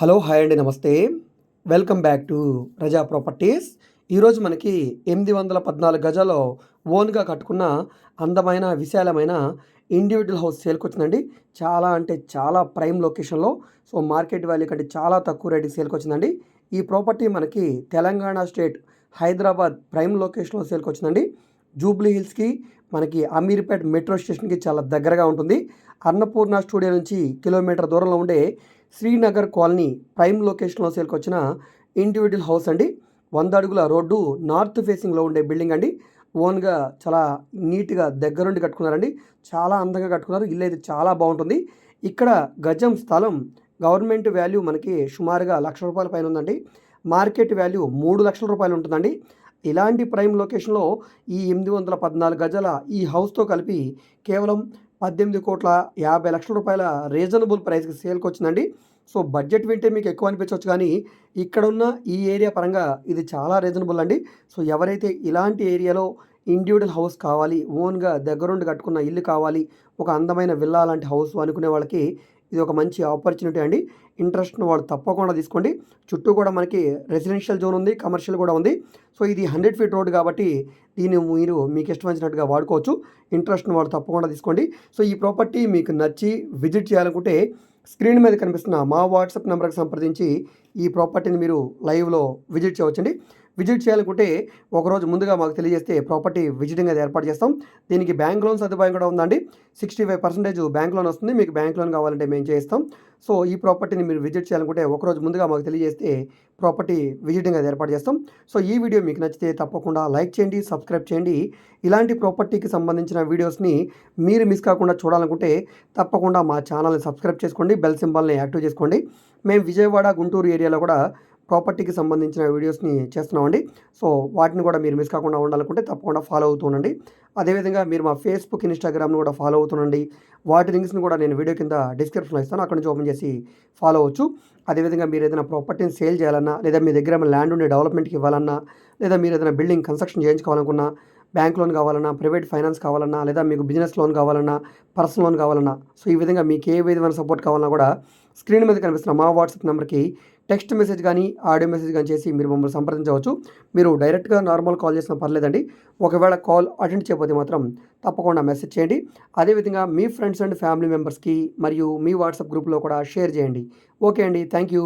Hello hi అండి నమస్తే. Welcome back to Raza properties. ఈరోజు మనకి 814 గజాల్లో ఓన్గా కట్టుకున్న అందమైన విశాలమైన ఇండివిజువల్ హౌస్ సేల్కొచ్చిందండి. చాలా అంటే చాలా ప్రైమ్ లొకేషన్లో. సో మార్కెట్ వాల్యూ కంటే చాలా తక్కువ రేటుకి సేల్కొచ్చిందండి. ఈ ప్రాపర్టీ మనకి తెలంగాణ స్టేట్ హైదరాబాద్ ప్రైమ్ లొకేషన్లో సేల్కొచ్చిందండి. జూబ్లీ హిల్స్కి మనకి అమీర్పేట్ మెట్రో స్టేషన్కి చాలా దగ్గరగా ఉంటుంది. అన్నపూర్ణ స్టూడియో నుంచి కిలోమీటర్ దూరంలో ఉండే శ్రీనగర్ కాలనీ ప్రైమ్ లొకేషన్లో సేల్కొచ్చిన ఇండివిజువల్ హౌస్ అండి. 100 అడుగుల రోడ్డు నార్త్ ఫేసింగ్లో ఉండే బిల్డింగ్ అండి. ఓన్గా చాలా నీట్గా దగ్గరుండి కట్టుకున్నారండి. చాలా అందంగా కట్టుకున్నారు. ఇల్లు అయితే చాలా బాగుంటుంది. ఇక్కడ గజం స్థలం గవర్నమెంట్ వాల్యూ మనకి సుమారుగా ₹1,00,000 పైన ఉందండి. మార్కెట్ వాల్యూ ₹3,00,000 ఉంటుందండి. ఇలాంటి ప్రైమ్ లొకేషన్లో ఈ 814 గజాల ఈ హౌస్తో కలిపి కేవలం ₹18,50,00,000 రీజనబుల్ ప్రైస్కి సేల్కొచ్చిందండి. సో బడ్జెట్ వింటే మీకు ఎక్కువ అనిపించవచ్చు, కానీ ఇక్కడున్న ఈ ఏరియా పరంగా ఇది చాలా రీజనబుల్ అండి. సో ఎవరైతే ఇలాంటి ఏరియాలో ఇండివిజువల్ హౌస్ కావాలి, ఓన్గా దగ్గరుండి కట్టుకున్న ఇల్లు కావాలి, ఒక అందమైన విల్లా లాంటి హౌస్ అనుకునే వాళ్ళకి ఇది ఒక మంచి ఆపర్చునిటీ అండి. ఇంట్రెస్ట్ ఉన్న వాళ్ళు తప్పకుండా తీసుకోండి. చుట్టూ కూడా మనకి రెసిడెన్షియల్ జోన్ ఉంది, కమర్షియల్ కూడా ఉంది. సో ఇది 100 ఫీట్ రోడ్ కాబట్టి దీన్ని మీరు మీకు ఇష్టం వచ్చినట్టుగా వాడుకోవచ్చు. ఇంట్రెస్ట్ ఉన్న వాళ్ళు తప్పకుండా తీసుకోండి. సో ఈ ప్రాపర్టీ మీకు నచ్చి విజిట్ చేయాలనుకుంటే స్క్రీన్ మీద కనిపిస్తున్న మా వాట్సాప్ నెంబర్కి సంప్రదించి ఈ ప్రాపర్టీని మీరు లైవ్లో విజిట్ చేయవచ్చండి. విజిట్ చేయాలనుకుంటే ఒకరోజు ముందుగా మాకు తెలియజేస్తే ప్రాపర్టీ విజిటింగ్ అది ఏర్పాటు చేస్తాం. దీనికి బ్యాంక్ లోన్ సదుపాయం కూడా ఉందండి. 65% బ్యాంక్ లోన్ వస్తుంది. మీకు బ్యాంక్ లోన్ కావాలంటే మేము చేయిస్తాం. సో ఈ ప్రాపర్టీని మీరు విజిట్ చేయాలనుకుంటే ఒకరోజు ముందుగా మాకు తెలియజేస్తే ప్రాపర్టీ విజిటింగ్ అది ఏర్పాటు చేస్తాం. సో ఈ వీడియో మీకు నచ్చితే తప్పకుండా లైక్ చేయండి, సబ్స్క్రైబ్ చేయండి. ఇలాంటి ప్రాపర్టీకి సంబంధించిన వీడియోస్ని మీరు మిస్ కాకుండా చూడాలనుకుంటే తప్పకుండా మా ఛానల్ని సబ్స్క్రైబ్ చేసుకోండి, బెల్ సింబల్ని యాక్టివ్ చేసుకోండి. మేము విజయవాడ, గుంటూరు ఏరియాలో కూడా ప్రాపర్టీకి సంబంధించిన వీడియోస్ని చేస్తున్నామండి. సో వాటిని కూడా మీరు మిస్ కాకుండా ఉండాలనుకుంటే తప్పకుండా ఫాలో అవుతుండండి. అదేవిధంగా మీరు మా ఫేస్బుక్, ఇన్స్టాగ్రామ్ను కూడా ఫాలో అవుతుండండి. వాటి లింక్స్ని కూడా నేను వీడియో కింద డిస్క్రిప్షన్లో ఇస్తాను, అక్కడ నుంచి ఓపెన్ చేసి ఫాలో అవ్వచ్చు. అదేవిధంగా మీరు ఏదైనా ప్రాపర్టీని సేల్ చేయాలన్నా, లేదా మీ దగ్గర ఏమైనా ల్యాండ్ ఉండే డెవలప్మెంట్కి ఇవ్వాలన్నా, లేదా మీరు ఏదైనా బిల్డింగ్ కన్స్ట్రక్షన్ చేయించుకోవాలనుకున్నా, బ్యాంక్ లోన్ కావాలన్నా, ప్రైవేట్ ఫైనాన్స్ కావాలన్నా, లేదా మీకు బిజినెస్ లోన్ కావాలన్నా, పర్సనల్ లోన్ కావాలన్నా, సో ఈ విధంగా మీకు ఏ విధమైన సపోర్ట్ కావాలన్నా కూడా స్క్రీన్ మీద కనిపిస్తున్న మా వాట్సాప్ నెంబర్కి టెక్స్ట్ మెసేజ్ కానీ ఆడియో మెసేజ్ కానీ చేసి మీరు మమ్మల్ని సంప్రదించవచ్చు. మీరు డైరెక్ట్గా నార్మల్ కాల్ చేసినా పర్లేదండి. ఒకవేళ కాల్ అటెండ్ చేయకపోతే మాత్రం తప్పకుండా మెసేజ్ చేయండి. అదేవిధంగా మీ ఫ్రెండ్స్ అండ్ ఫ్యామిలీ మెంబర్స్కి మరియు మీ వాట్సాప్ గ్రూప్లో కూడా షేర్ చేయండి. ఓకే అండి, థ్యాంక్ యూ.